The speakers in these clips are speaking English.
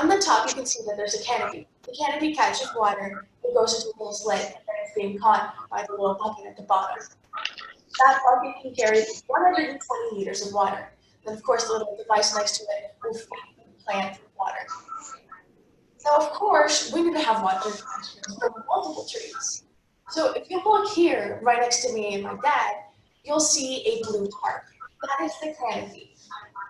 On the top, you can see that there's a canopy. The canopy catches water, it goes into a little slit, and then it's being caught by the little bucket at the bottom. That bucket can carry 120 liters of water. Then, of course, the little device next to it will feed the plant with water. Now, of course, we need to have water connections for multiple trees. So if you look here, right next to me and my dad, you'll see a blue tarp. That is the canopy.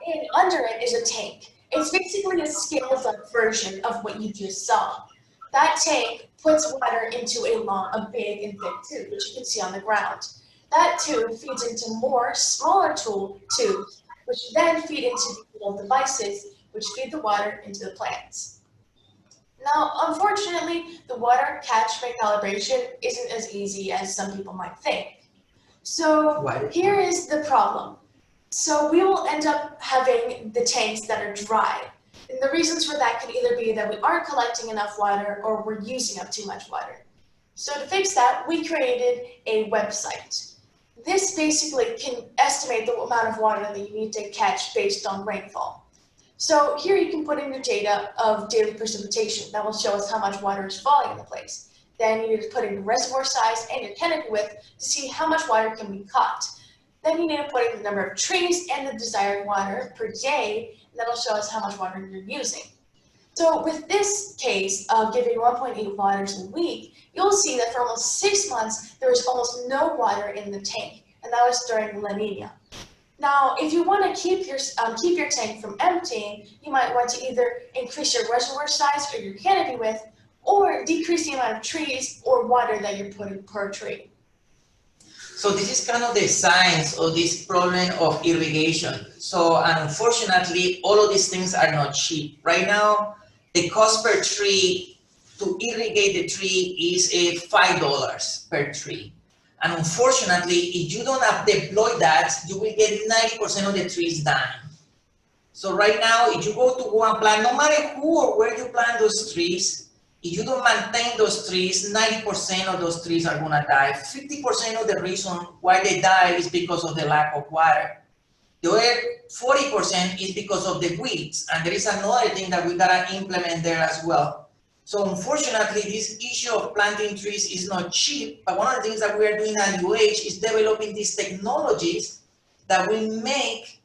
And under it is a tank. It's basically a scaled up version of what you just saw. That tank puts water into a big and thick tube, which you can see on the ground. That tube feeds into more smaller tubes, which then feed into these little devices, which feed the water into the plants. Now, unfortunately, the water catchment calibration isn't as easy as some people might think. So here is the problem. So we will end up having the tanks that are dry. And the reasons for that could either be that we aren't collecting enough water or we're using up too much water. So to fix that, we created a website. This basically can estimate the amount of water that you need to catch based on rainfall. So here you can put in your data of daily precipitation. That will show us how much water is falling in the place. Then you need to put in your reservoir size and your canopy width to see how much water can be caught. Then you need to put in the number of trees and the desired water per day, and that'll show us how much water you're using. So with this case of giving 1.8 liters a week, you'll see that for almost 6 months, there was almost no water in the tank, and that was during La Nina. Now, if you want to keep your tank from emptying, you might want to either increase your reservoir size or your canopy width, or decrease the amount of trees or water that you're putting per tree. So this is kind of the science of this problem of irrigation. So unfortunately, all of these things are not cheap. Right now, the cost per tree to irrigate the tree is $5 per tree. And unfortunately, if you don't have deployed that, you will get 90% of the trees dying. So right now, if you go to go and plant, no matter who or where you plant those trees, if you don't maintain those trees, 90% of those trees are gonna die. 50% of the reason why they die is because of the lack of water. The other 40% is because of the weeds. And there is another thing that we gotta implement there as well. So unfortunately, this issue of planting trees is not cheap, but one of the things that we are doing at UH is developing these technologies that will make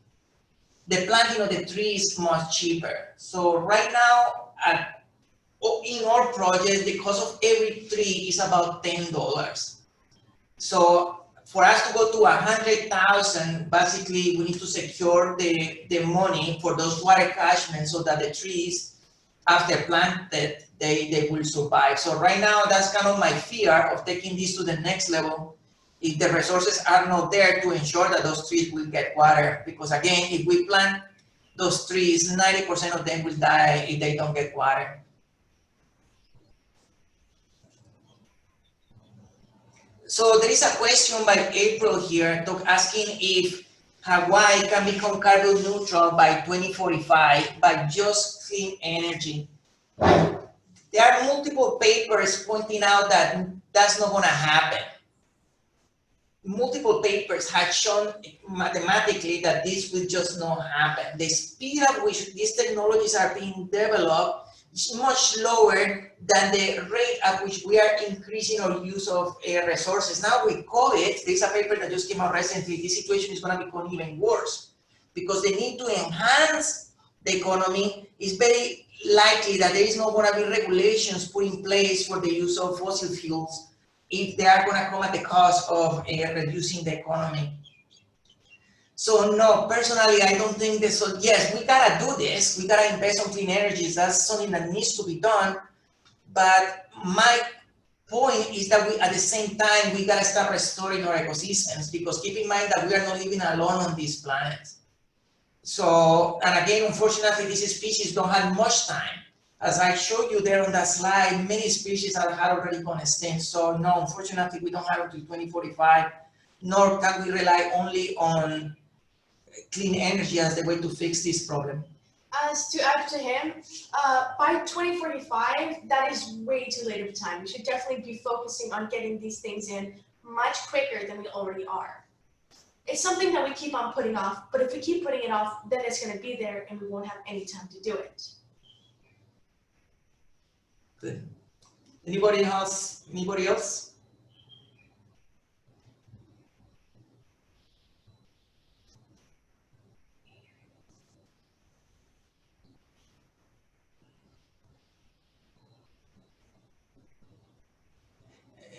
the planting of the trees much cheaper. So right now, in our project, the cost of every tree is about $10. So for us to go to 100,000, basically we need to secure the money for those water catchments so that the trees, after planted, they will survive. So right now, that's kind of my fear of taking this to the next level if the resources are not there to ensure that those trees will get water. Because again, if we plant those trees, 90% of them will die if they don't get water. So there is a question by April here asking if Hawaii can become carbon neutral by 2045 by just clean energy. There are multiple papers pointing out that that's not going to happen. Multiple papers have shown mathematically that this will just not happen. The speed at which these technologies are being developed is much lower than the rate at which we are increasing our use of resources. Now with COVID, there's a paper that just came out recently, this situation is going to become even worse because the need to enhance the economy is very likely that there is not going to be regulations put in place for the use of fossil fuels if they are going to come at the cost of reducing the economy. So no, personally, I don't think this. So yes, we gotta do this. We gotta invest on clean energies. That's something that needs to be done. But my point is that we, at the same time, we gotta start restoring our ecosystems because keep in mind that we are not living alone on this planet. So, and again, unfortunately, these species don't have much time. As I showed you there on that slide, many species have already gone extinct. So no, unfortunately, we don't have until 2045, nor can we rely only on clean energy as the way to fix this problem. As to add to him, by 2045, that is way too late of a time. We should definitely be focusing on getting these things in much quicker than we already are. It's something that we keep on putting off, but if we keep putting it off, then it's going to be there and we won't have any time to do it. Good. Anybody else? Anybody else?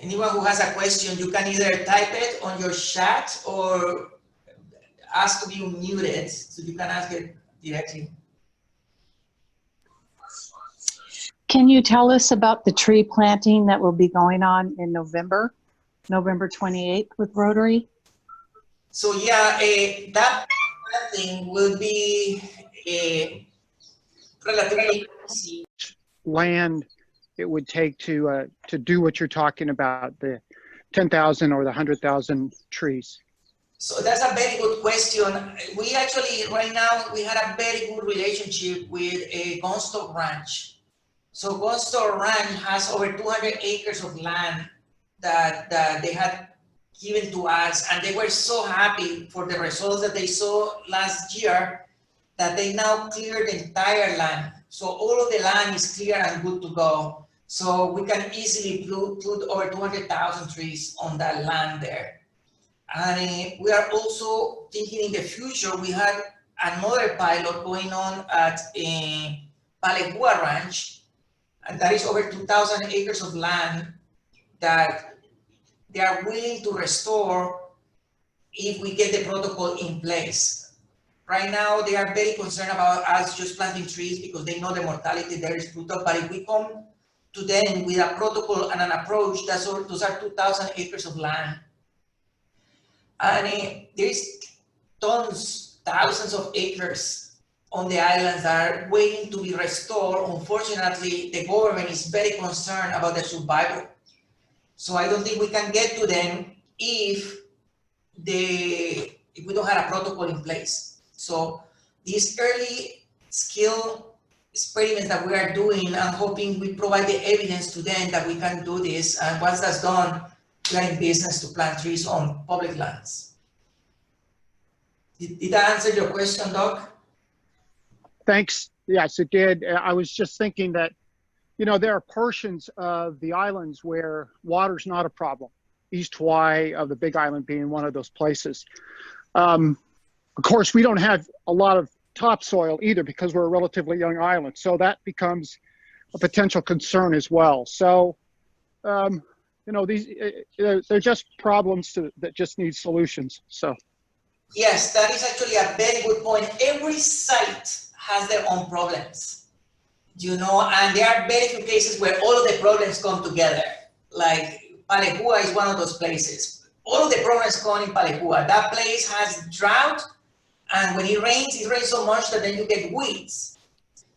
Anyone who has a question, you can either type it on your chat or ask to be muted, so you can ask it directly. Can you tell us about the tree planting that will be going on in November 28th with Rotary? So yeah, that planting will be relatively easy. Land it would take to do what you're talking about, the 10,000 or the 100,000 trees? So that's a very good question. We actually, right now, we had a very good relationship with a Gunstock Ranch. So Gunstock Ranch has over 200 acres of land that they had given to us, and they were so happy for the results that they saw last year that they now cleared the entire land. So all of the land is clear and good to go. So we can easily put over 200,000 trees on that land there. And we are also thinking in the future, we had another pilot going on at Palegua Ranch, and that is over 2,000 acres of land that they are willing to restore if we get the protocol in place. Right now, they are very concerned about us just planting trees because they know the mortality there is brutal. But if we come to them with a protocol and an approach, those are 2,000 acres of land. And there's tons, thousands of acres on the islands that are waiting to be restored. Unfortunately, the government is very concerned about their survival. So I don't think we can get to them if we don't have a protocol in place. So these early skill experiments that we are doing, I'm hoping we provide the evidence to them that we can do this. And once that's done, we are in business to plant trees on public lands. Did that answer your question, Doc? Thanks. Yes, it did. I was just thinking that, you know, there are portions of the islands where water's not a problem. East Hawaii of the Big Island being one of those places. Of course, we don't have a lot of topsoil either because we're a relatively young island. So that becomes a potential concern as well. So, you know, they're just problems that just need solutions. So. Yes, that is actually a very good point. Every site has their own problems, you know, and there are very few cases where all of the problems come together. Like Palegua is one of those places. All of the problems come in Palegua. That place has drought, and when it rains so much that then you get weeds,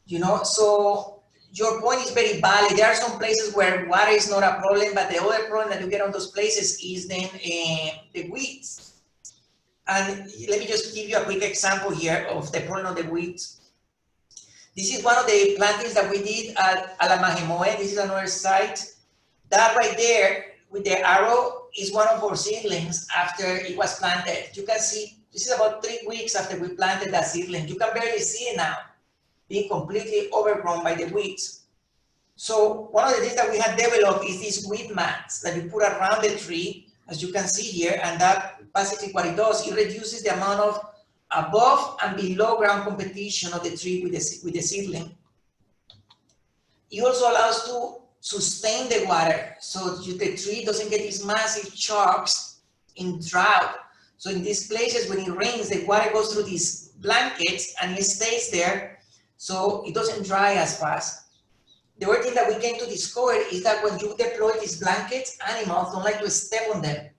you know. So your point is very valid. There are some places where water is not a problem, but the other problem that you get on those places is then the weeds. And let me just give you a quick example here of the problem of the weeds. This is one of the plantings that we did at Alamajemoe. This is another site. That right there with the arrow is one of our seedlings after it was planted. You can see this is about 3 weeks after we planted that seedling. You can barely see it now, being completely overgrown by the weeds. So one of the things that we have developed is these weed mats that you put around the tree, as you can see here, and that basically what it does, it reduces the amount of above and below ground competition of the tree with the seedling. It also allows to sustain the water, so the tree doesn't get these massive chokes in drought. So in these places, when it rains, the water goes through these blankets and it stays there, so it doesn't dry as fast. The other thing that we came to discover is that when you deploy these blankets, animals don't like to step on them.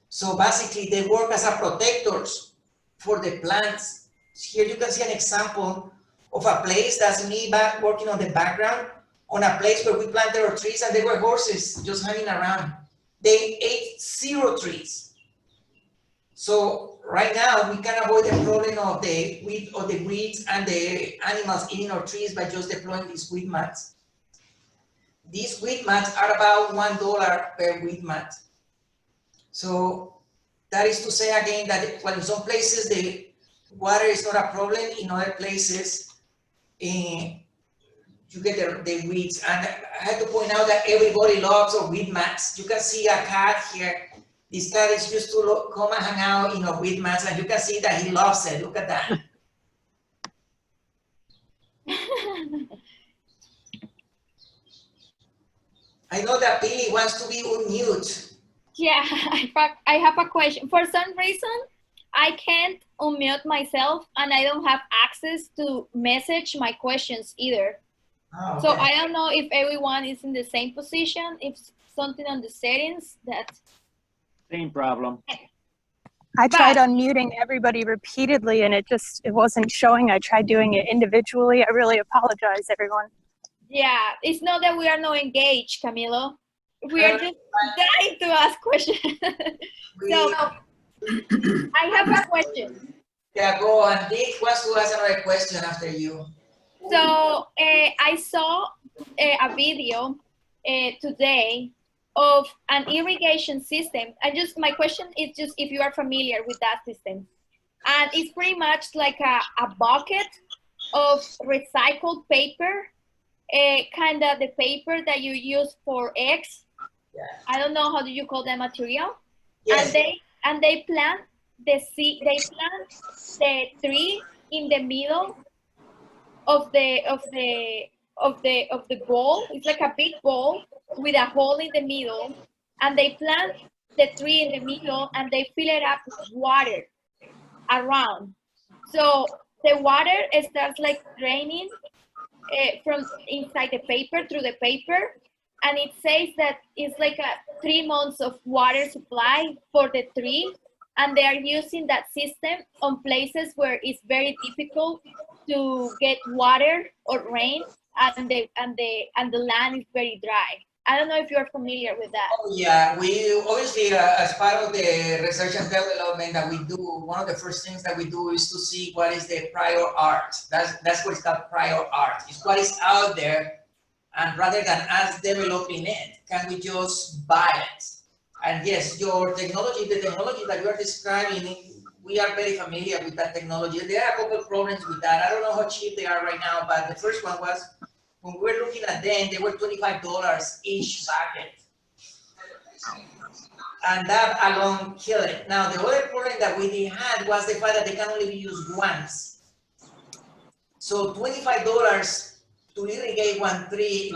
So basically, they work as a protectors for the plants. Here you can see an example of a place that's me back working on the background, on a place where we planted our trees, and there were horses just hanging around. They ate 0 trees. So right now, we can avoid the problem of the weeds and the animals eating our trees by just deploying these weed mats. These weed mats are about $1 per weed mat. So that is to say again that while in some places the water is not a problem, in other places you you get the weeds. And I had to point out that everybody loves a weed mats. You can see a cat here. This cat is used to come and hang out in a weed mats, and you can see that he loves it. Look at that. I know that Billy wants to be unmute. Yeah, I have a question. For some reason, I can't unmute myself, and I don't have access to message my questions either. Oh, okay. So I don't know if everyone is in the same position, if something on the settings that... Same problem. I tried unmuting everybody repeatedly and it wasn't showing. I tried doing it individually. I really apologize, everyone. Yeah, it's not that we are not engaged, Camilo. We are just dying to ask questions. So I have a question. Yeah, go on. Dick wants to ask another question after you. So I saw a video today of an irrigation system. My question is just if you are familiar with that system. And it's pretty much like a bucket of recycled paper, kind of the paper that you use for eggs. Yeah. I don't know, how do you call that material? Yes. And they plant the tree in the middle of the bowl. It's like a big bowl with a hole in the middle, and they plant the tree in the middle and they fill it up with water around. So the water starts like draining from inside the paper through the paper, and it says that it's like a 3 months of water supply for the tree, and they are using that system on places where it's very difficult to get water or rain, and the land is very dry. I don't know if you're familiar with that. Oh, yeah, we obviously, as part of the research and development that we do, one of the first things that we do is to see what is the prior art. That's what it's called, prior art. It's what is out there, and rather than us developing it, can we just buy it? And yes, your technology, the technology that you are describing, we are very familiar with that technology. There are a couple of problems with that. I don't know how cheap they are right now, but the first one was, when we were looking at them, they were $25 each packet. And that alone killed it. Now, the other problem that we had was the fact that they can only be used once. So $25 to irrigate one tree,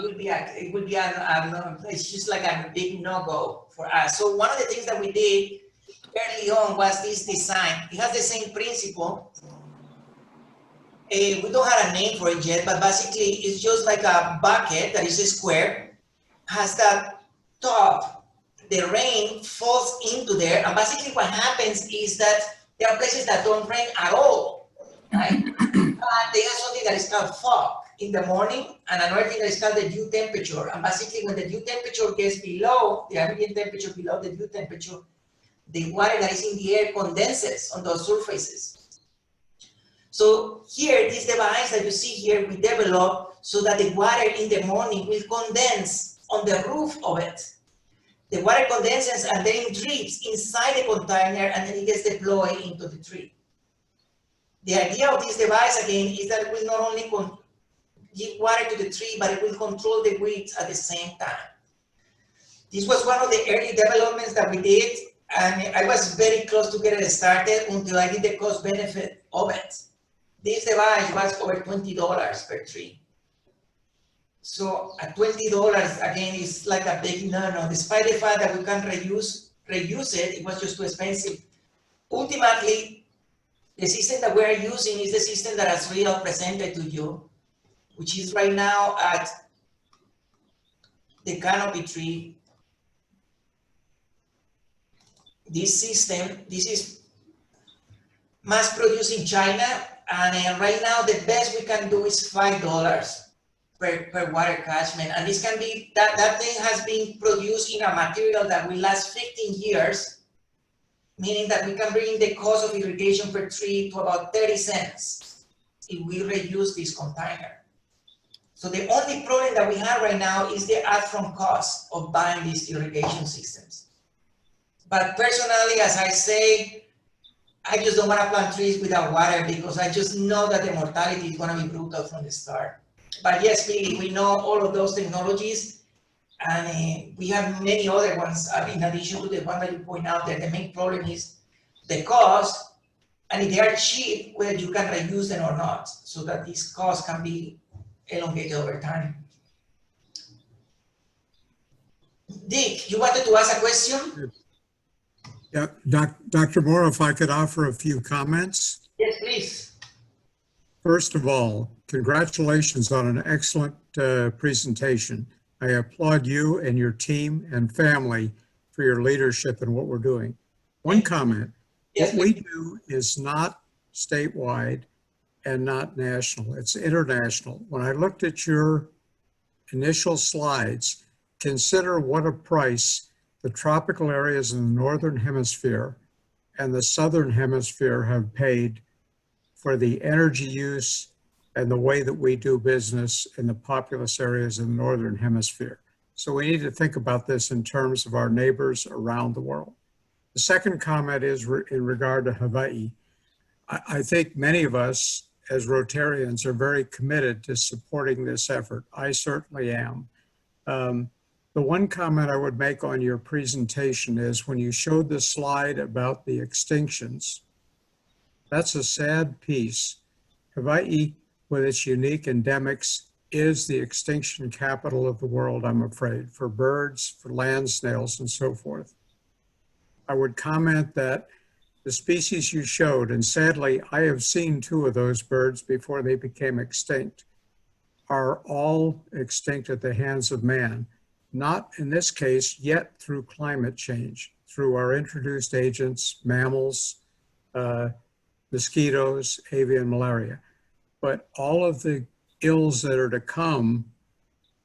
it's just like a big no-go for us. So one of the things that we did early on was this design. It has the same principle. We don't have a name for it yet, but basically it's just like a bucket that is a square, has that top, the rain falls into there, and basically what happens is that there are places that don't rain at all, right? They have something that is called fog in the morning, and another thing that is called the dew temperature. And basically when the dew temperature gets below, the ambient temperature below the dew temperature, the water that is in the air condenses on those surfaces. So here, this device that you see here, we developed so that the water in the morning will condense on the roof of it. The water condenses and then it drips inside the container and then it gets deployed into the tree. The idea of this device, again, is that it will not only give water to the tree, but it will control the weeds at the same time. This was one of the early developments that we did, and I was very close to get it started until I did the cost benefit of it. This device was over $20 per tree. So at $20, again, is like a big no-no. Despite the fact that we can reuse it, it was just too expensive. Ultimately, the system that we're using is the system that Asriel presented to you, which is right now at the canopy tree. This system, this is mass produced in China, and right now the best we can do is $5 per water catchment. And this can be, that thing has been produced in a material that will last 15 years, meaning that we can bring the cost of irrigation per tree to about 30 cents if we reuse this container. So the only problem that we have right now is the upfront cost of buying these irrigation systems. But personally, as I say, I just don't want to plant trees without water because I just know that the mortality is going to be brutal from the start. But yes, we know all of those technologies, and we have many other ones in addition to the one that you point out there. The main problem is the cost, and if they are cheap, whether you can reuse them or not, so that this cost can be elongated over time. Dick, you wanted to ask a question? Yeah, Dr. Moore, if I could offer a few comments. Yes, please. First of all, congratulations on an excellent presentation. I applaud you and your team and family for your leadership in what we're doing. One comment, Yes, what we do is not statewide and not national, it's international. When I looked at your initial slides, consider what a price the tropical areas in the Northern Hemisphere and the Southern Hemisphere have paid for the energy use and the way that we do business in the populous areas in the Northern Hemisphere. So we need to think about this in terms of our neighbors around the world. The second comment is in regard to Hawaii. I think many of us as Rotarians are very committed to supporting this effort. I certainly am. The one comment I would make on your presentation is when you showed the slide about the extinctions, that's a sad piece. Hawaii, with its unique endemics, is the extinction capital of the world, I'm afraid, for birds, for land snails, and so forth. I would comment that the species you showed, and sadly, I have seen 2 of those birds before they became extinct, are all extinct at the hands of man. Not in this case yet through climate change, through our introduced agents, mammals, mosquitoes, avian malaria. But all of the ills that are to come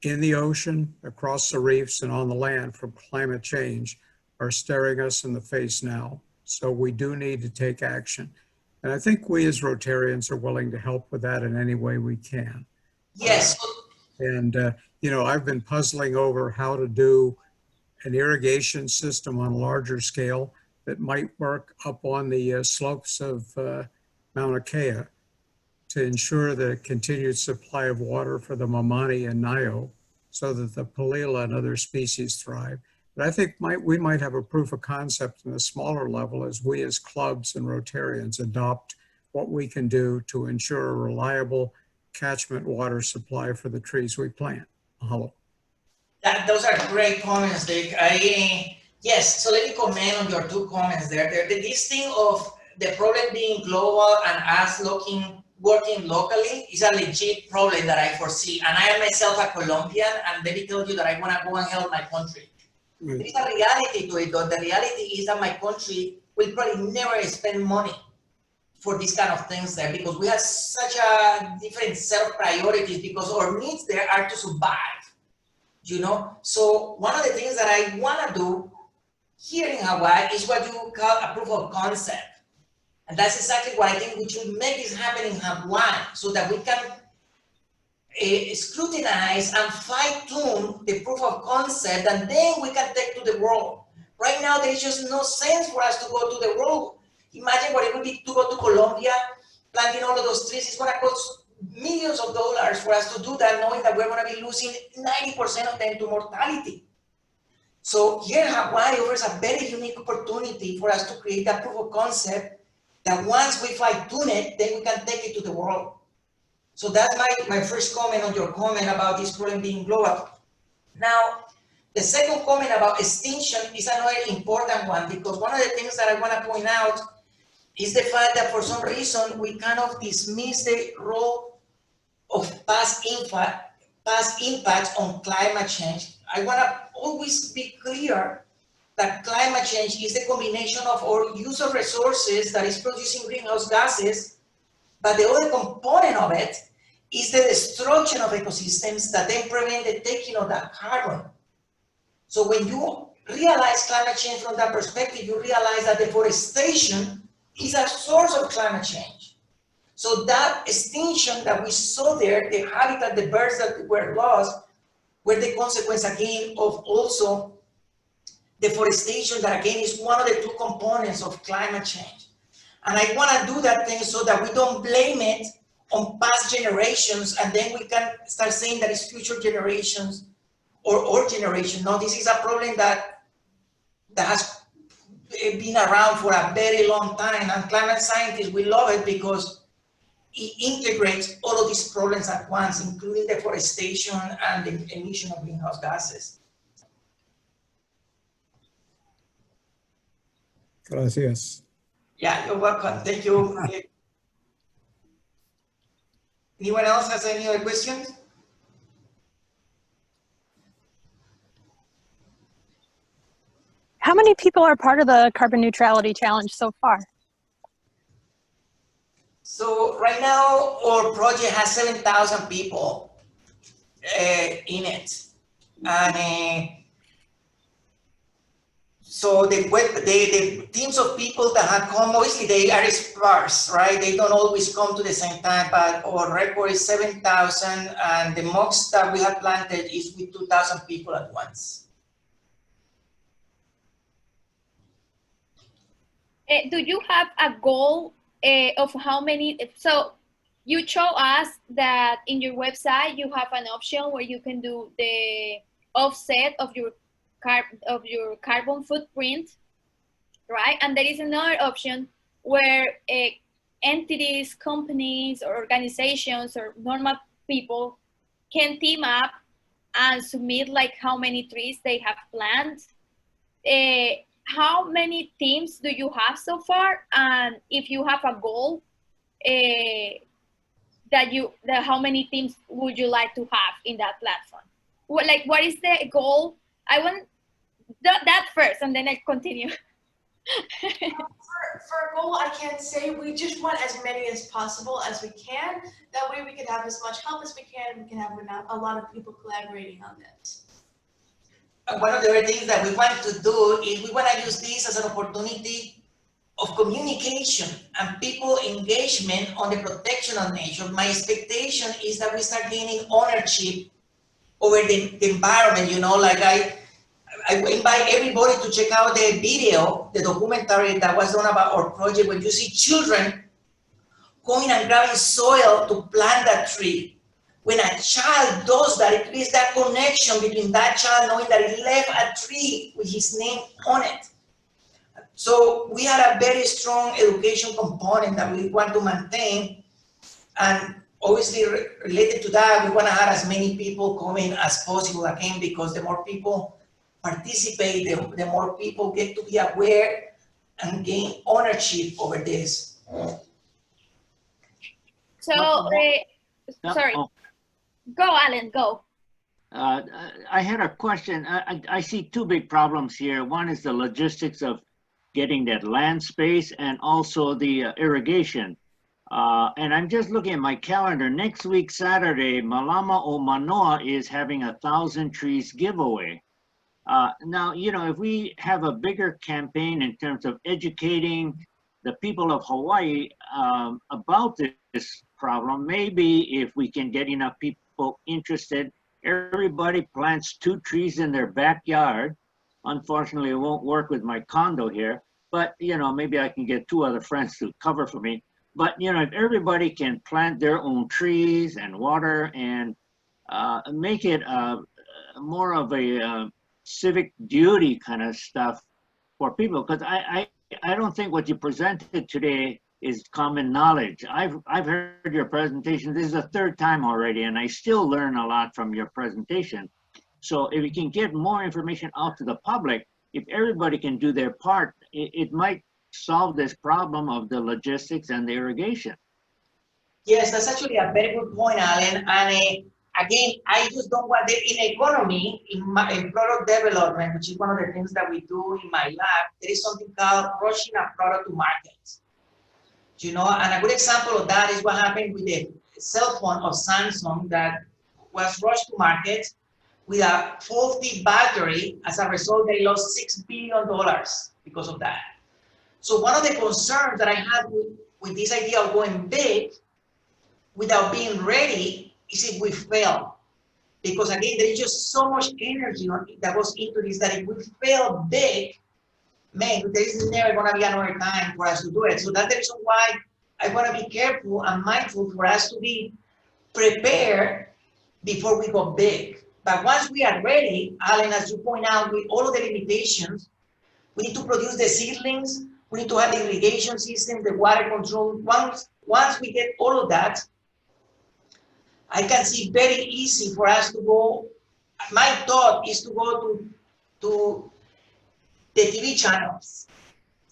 in the ocean, across the reefs, and on the land from climate change are staring us in the face now. So we do need to take action. And I think we as Rotarians are willing to help with that in any way we can. Yes. And, you know, I've been puzzling over how to do an irrigation system on a larger scale that might work up on the slopes of Mauna Kea to ensure the continued supply of water for the Mamani and Nio so that the Palila and other species thrive. But I think we might have a proof of concept in a smaller level as we as clubs and Rotarians adopt what we can do to ensure a reliable catchment water supply for the trees we plant. Mahalo. Those are great comments, Dick. Yes, so let me comment on your 2 comments there. This thing of the problem being global and us working locally is a legit problem that I foresee. And I am myself a Colombian, and let me tell you that I want to go and help my country. There is a reality to it, though. The reality is that my country will probably never spend money for these kind of things there because we have such a different set of priorities because our needs there are to survive, you know? So one of the things that I want to do here in Hawaii is what you call a proof of concept. And that's exactly what I think we should make this happen in Hawaii so that we can scrutinize and fine-tune the proof of concept, and then we can take to the world. Right now, there is just no sense for us to go to the world. Imagine what it would be to go to Colombia, planting all of those trees. It's going to cost millions of dollars for us to do that, knowing that we're going to be losing 90% of them to mortality. So here, Hawaii offers a very unique opportunity for us to create that proof of concept that once we fine-tune it, then we can take it to the world. So that's my first comment on your comment about this problem being global. Now, the second comment about extinction is another important one because one of the things that I want to point out is the fact that for some reason we kind of dismiss the role of past impacts on climate change. I want to always be clear that climate change is the combination of our use of resources that is producing greenhouse gases, but the other component of it is the destruction of ecosystems that then prevent the taking of that carbon. So when you realize climate change from that perspective, you realize that deforestation is a source of climate change. So that extinction that we saw there, the habitat, the birds that were lost, were the consequence again of also deforestation that again is one of the 2 components of climate change. And I want to do that thing so that we don't blame it on past generations, and then we can start saying that it's future generations or our generation. No, this is a problem that has been around for a very long time, and climate scientists, we love it because it integrates all of these problems at once, including deforestation and the emission of greenhouse gases. Gracias. Yeah, you're welcome. Thank you. Anyone else has any other questions? How many people are part of the carbon neutrality challenge so far? So right now, our project has 7,000 people in it. And so the teams of people that have come, obviously they are sparse, right? They don't always come to the same time, but our record is 7,000, and the most that we have planted is with 2,000 people at once. Do you have a goal of how many? So you show us that in your website you have an option where you can do the offset of your carbon footprint, right? And there is another option where entities, companies, or organizations, or normal people can team up and submit like how many trees they have planted. How many teams do you have so far? And if you have a goal, how many teams would you like to have in that platform? What is the goal? I want that first, and then I continue. For a goal, I can't say. We just want as many as possible as we can. That way we can have as much help as we can. We can have a lot of people collaborating on this. One of the other things that we want to do is we want to use this as an opportunity of communication and people engagement on the protection of nature. My expectation is that we start gaining ownership over the environment. You know, like I invite everybody to check out the video, the documentary that was done about our project, when you see children going and grabbing soil to plant that tree. When a child does that, it creates that connection between that child knowing that he left a tree with his name on it. So we had a very strong education component that we want to maintain. And obviously related to that, we want to have as many people coming as possible again, because the more people participate, the more people get to be aware and gain ownership over this. So, sorry. Oh. Go, Alan, go. I had a question. I see two big problems here. One is the logistics of getting that land space, and also the irrigation. And I'm just looking at my calendar. Next week, Saturday, Malama o Manoa is having 1,000 trees giveaway. Now, you know, if we have a bigger campaign in terms of educating the people of Hawaii about this problem, maybe if we can get enough people interested, everybody plants 2 trees in their backyard. Unfortunately, it won't work with my condo here, but you know, maybe I can get 2 other friends to cover for me. But you know, if everybody can plant their own trees and water and make it more of a civic duty kind of stuff for people, because I don't think what you presented today is common knowledge. I've heard your presentation. This is the 3rd time already, and I still learn a lot from your presentation. So if we can get more information out to the public, if everybody can do their part, it might solve this problem of the logistics and the irrigation. Yes, that's actually a very good point, Alan. And again, I just don't want that in economy, in product development, which is one of the things that we do in my lab. There is something called rushing a product to market. You know, and a good example of that is what happened with the cell phone of Samsung that was rushed to market with a faulty battery. As a result, they lost $6 billion because of that. So one of the concerns that I had with this idea of going big without being ready is if we fail. Because again, there is just so much energy that goes into this that if we fail big, man, there is never going to be another time for us to do it. So that's the reason why I want to be careful and mindful for us to be prepared before we go big. But once we are ready, Alan, as you point out, with all of the limitations, we need to produce the seedlings, we need to have the irrigation system, the water control. Once we get all of that, I can see very easy for us to go. My thought is to go to the TV channels.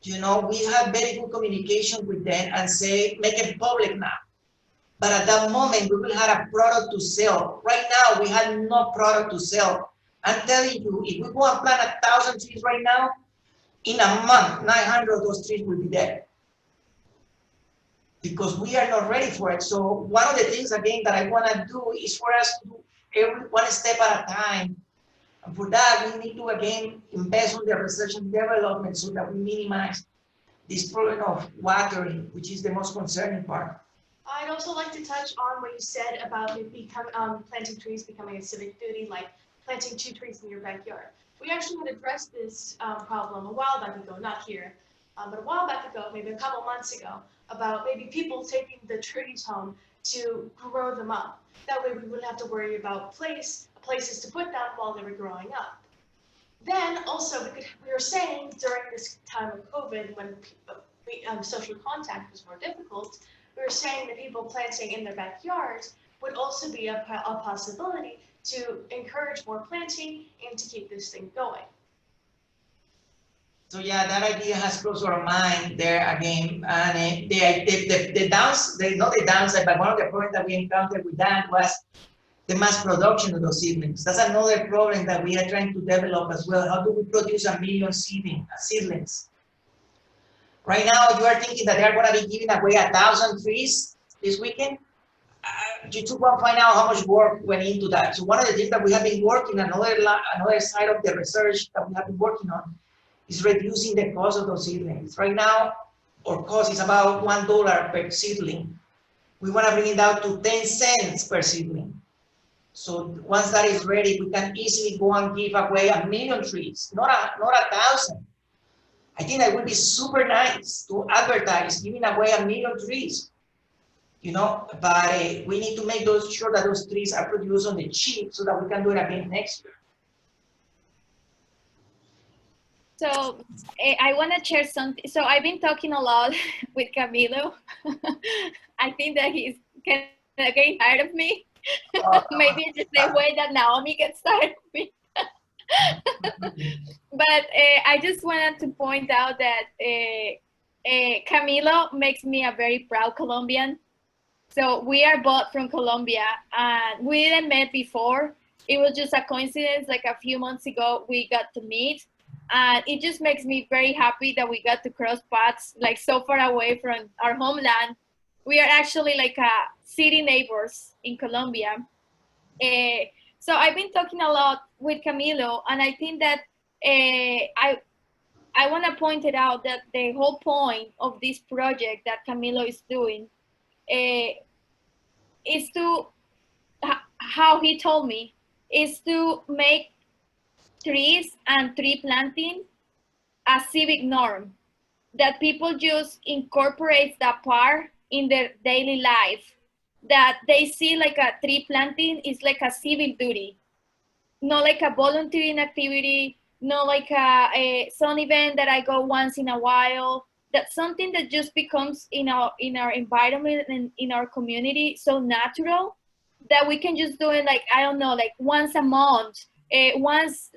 You know, we have very good communication with them and say, make it public now. But at that moment, we will have a product to sell. Right now, we have no product to sell. I'm telling you, if we go and plant 1,000 trees right now, in a month, 900 of those trees will be dead. Because we are not ready for it. So one of the things, again, that I want to do is for us to do every one step at a time. And for that, we need to, again, invest on the research and development so that we minimize this problem of watering, which is the most concerning part. I'd also like to touch on what you said about it planting trees becoming a civic duty, like planting 2 trees in your backyard. We actually had addressed this problem a while back ago, not here, but a while back ago, maybe a couple months ago, about maybe people taking the trees home to grow them up. That way we wouldn't have to worry about places to put them while they were growing up. Then also we were saying during this time of COVID when social contact was more difficult, we were saying that people planting in their backyards would also be a possibility to encourage more planting and to keep this thing going. So yeah, that idea has crossed our mind there again, and not the downside, but one of the problems that we encountered with that was the mass production of those seedlings. That's another problem that we are trying to develop as well. How do we produce 1 million seedlings? Right now, you are thinking that they are going to be giving away 1,000 trees this weekend. You took one find out how much work went into that. So one of the things that we have been working, another side of the research that we have been working on, is reducing the cost of those seedlings. Right now, our cost is about $1 per seedling. We want to bring it down to 10 cents per seedling. So once that is ready, we can easily go and give away 1 million trees, not 1,000. I think that would be super nice to advertise giving away 1 million trees, you know, but we need to make sure that those trees are produced on the cheap so that we can do it again next year. So I want to share something. So I've been talking a lot with Camilo. I think that he's kind of getting tired of me. Maybe it's the same way that Naomi gets tired of me. But I just wanted to point out that Camilo makes me a very proud Colombian. So we are both from Colombia, and we didn't met before. It was just a coincidence. Like a few months ago, we got to meet, and it just makes me very happy that we got to cross paths, like so far away from our homeland. We are actually like city neighbors in Colombia. So I've been talking a lot with Camilo, and I think that I want to point it out that the whole point of this project that Camilo is doing is to, how he told me, is to make trees and tree planting a civic norm, that people just incorporate that part in their daily life, that they see like a tree planting is like a civic duty, not like a volunteering activity, not like a some event that I go once in a while. That's something that just becomes in our environment and in our community so natural that we can just do it like, I don't know, like once a month, once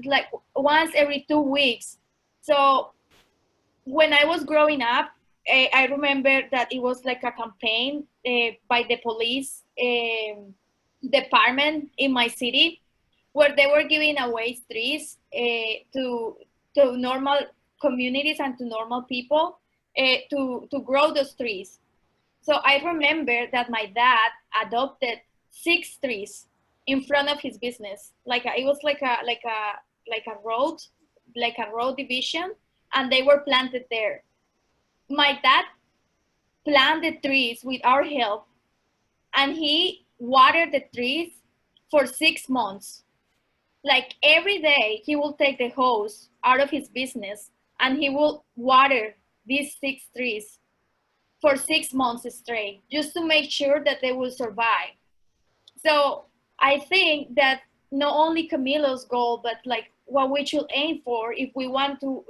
every 2 weeks. So when I was growing up, I remember that it was like a campaign by the police department in my city, where they were giving away trees to normal communities and to normal people to grow those trees. So I remember that my dad adopted 6 trees in front of his business. Like it was like a road division, and they were planted there. My dad planted trees with our help, and he watered the trees for 6 months. Like every day, he will take the hose out of his business and he will water these 6 trees for 6 months straight, just to make sure that they will survive. So I think that not only Camilo's goal, but like what we should aim for if we want to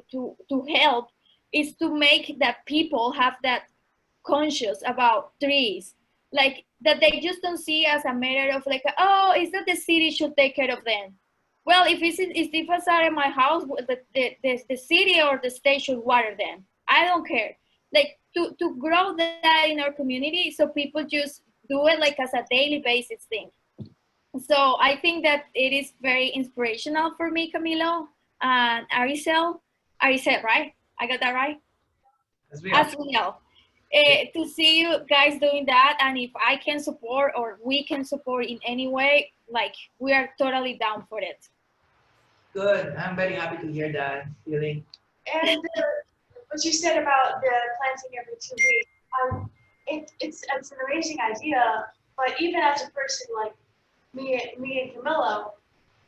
help is to make that people have that conscious about trees, like that they just don't see as a matter of like, oh, is that the city should take care of them. Well, if it's are in my house, the city or the state should water them. I don't care. Like to grow that in our community, so people just do it like as a daily basis thing. So I think that it is very inspirational for me, Camilo and Aricel, right? I got that right? As we are. As well. To see you guys doing that, and if I can support or we can support in any way, like we are totally down for it. Good. I'm very happy to hear that feeling. And what you said about the planting every 2 weeks, it's an amazing idea. But even as a person like me and Camilo,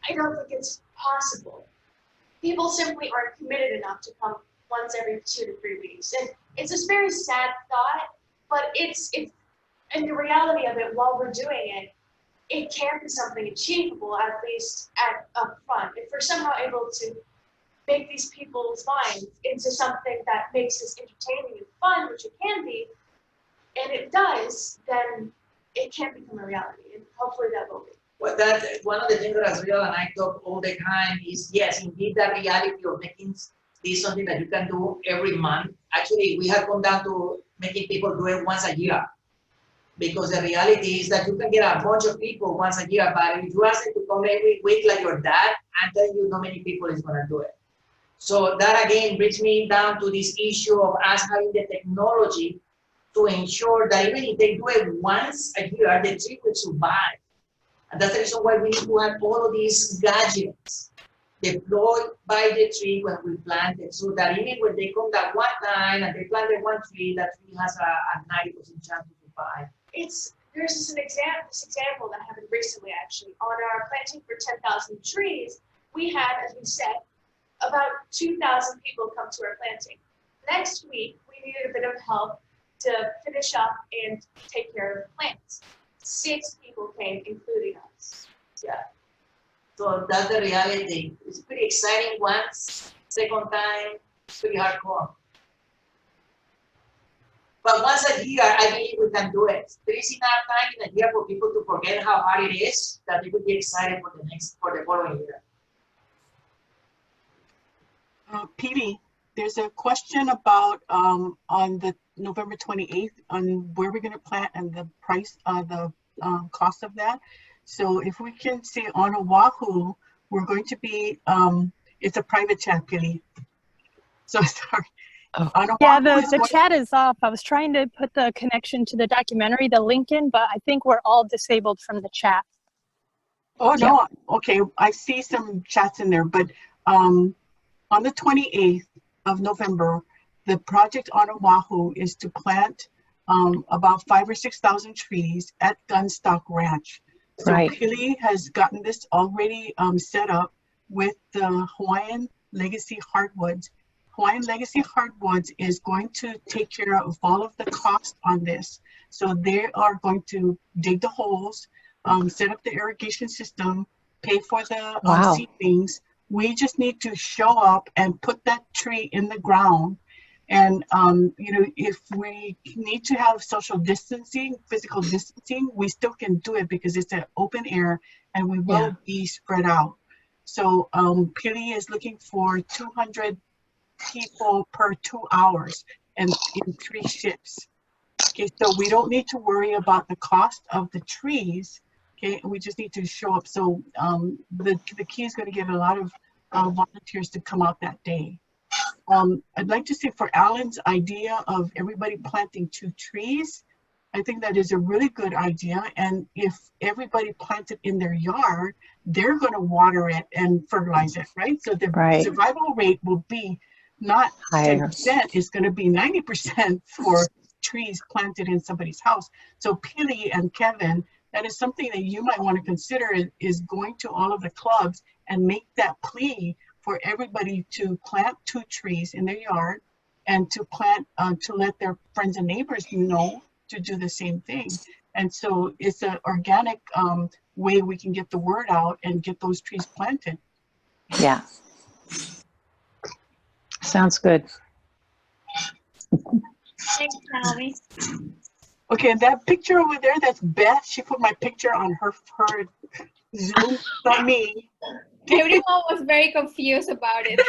I don't think it's possible. People simply aren't committed enough to come once every 2 to 3 weeks, and it's this very sad thought. But it's and the reality of it, while we're doing it, it can be something achievable, at least up front. If we're somehow able to make these people's minds into something that makes this entertaining and fun, which it can be, and it does, then it can become a reality, and hopefully that will be. Well, that one of the things that Asriel and I talk all the time is, yes, indeed, the reality of making this something that you can do every month. Actually, we have come down to making people do it once a year, because the reality is that you can get a bunch of people once a year, but if you ask them to come every week like your dad, I'm telling you, not many people is going to do it. So that again brings me down to this issue of us having the technology to ensure that even if they do it once a year, the tree will survive. And that's the reason why we need to have all of these gadgets deployed by the tree when we plant it, so that even when they come that one time and they planted one tree, that tree has a 90% chance to survive. There's this example that happened recently, actually. On our planting for 10,000 trees, we had, as we said, about 2,000 people come to our planting. Next week, we needed a bit of help to finish up and take care of the plants. 6 people came, including us. Yeah. So that's the reality. It's pretty exciting once, second time, it's pretty hardcore. But once a year, I believe we can do it. There is enough time in a year for people to forget how hard it is, that they could be excited for the following year. Petey, there's a question about on the November 28th on where we're going to plant and the price, the cost of that. So if we can see on Oahu, we're going to be, it's a private chat, Petey. So sorry. Oh. Yeah, the chat is off. I was trying to put the connection to the documentary, the link in, but I think we're all disabled from the chat. Oh, no. Okay. I see some chats in there, but on the 28th of November, the project on Oahu is to plant about 5,000 or 6,000 trees at Gunstock Ranch. So Pili has gotten this already set up with the Hawaiian Legacy Hardwoods. Hawaiian Legacy Hardwoods is going to take care of all of the cost on this. So they are going to dig the holes, set up the irrigation system, pay for the seedlings. We just need to show up and put that tree in the ground. And, you know, if we need to have social distancing, physical distancing, we still can do it because it's an open air and we will be spread out. So Pili is looking for 200 people per 2 hours and in 3 shifts. Okay, so we don't need to worry about the cost of the trees. Okay, we just need to show up. So the key is going to get a lot of volunteers to come out that day. I'd like to say for Alan's idea of everybody planting 2 trees, I think that is a really good idea. And if everybody planted in their yard, they're going to water it and fertilize it, right? So the survival rate will be not 10%, it's going to be 90% for trees planted in somebody's house. So Pili and Kevin, that is something that you might want to consider is going to all of the clubs and make that plea for everybody to plant 2 trees in their yard and to plant, to let their friends and neighbors know to do the same thing. And so it's an organic way we can get the word out and get those trees planted. Yeah. Sounds good. Thanks, Naomi. Okay, and that picture over there, that's Beth. She put my picture on her Zoom, not me. Everyone was very confused about it.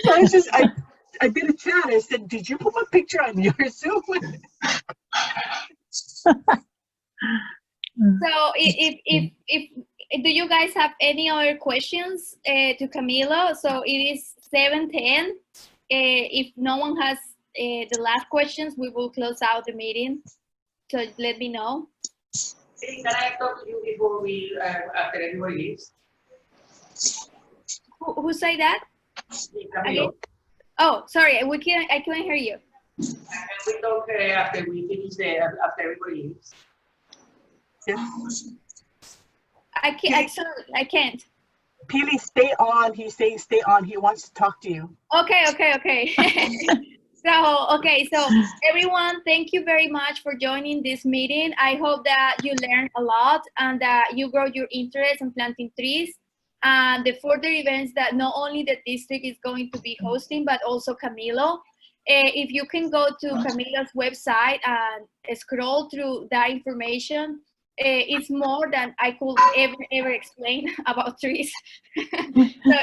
So I was just, I did a chat. I said, did you put my picture on your Zoom? So if do you guys have any other questions to Camilo? So it is 7:10. If no one has the last questions, we will close out the meeting. So let me know. Can I talk to you before we after everybody leaves? Who say that? Camilo. Okay. Oh, sorry, I couldn't hear you. Can we talk after we finish after everybody leaves? Yes. I can't. I can't. Peely, stay on. He's saying stay on. He wants to talk to you. Okay. So everyone, thank you very much for joining this meeting. I hope that you learned a lot and that you grow your interest in planting trees and the further events that not only the district is going to be hosting, but also Camilo. If you can go to Camilo's website and scroll through that information, it's more than I could ever explain about trees. So